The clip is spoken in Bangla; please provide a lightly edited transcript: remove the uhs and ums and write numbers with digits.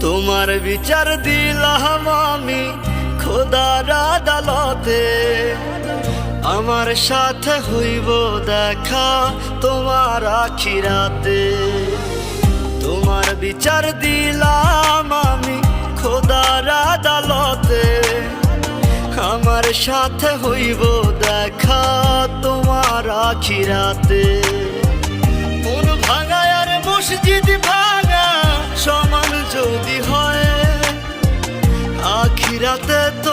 তোমার বিচার দিলাম আমি খোদার আদালতে, আমার সাথে হইব দেখা তোমার আখিরাতে। তোমার বিচার দিলাম আমি খোদার আদালতে, আমার সাথে হইব দেখা তোমার আখিরাতে। মন ভাঙা আর মসজিদ ভাঙা সমান যদি হয়, আখিরাতে তো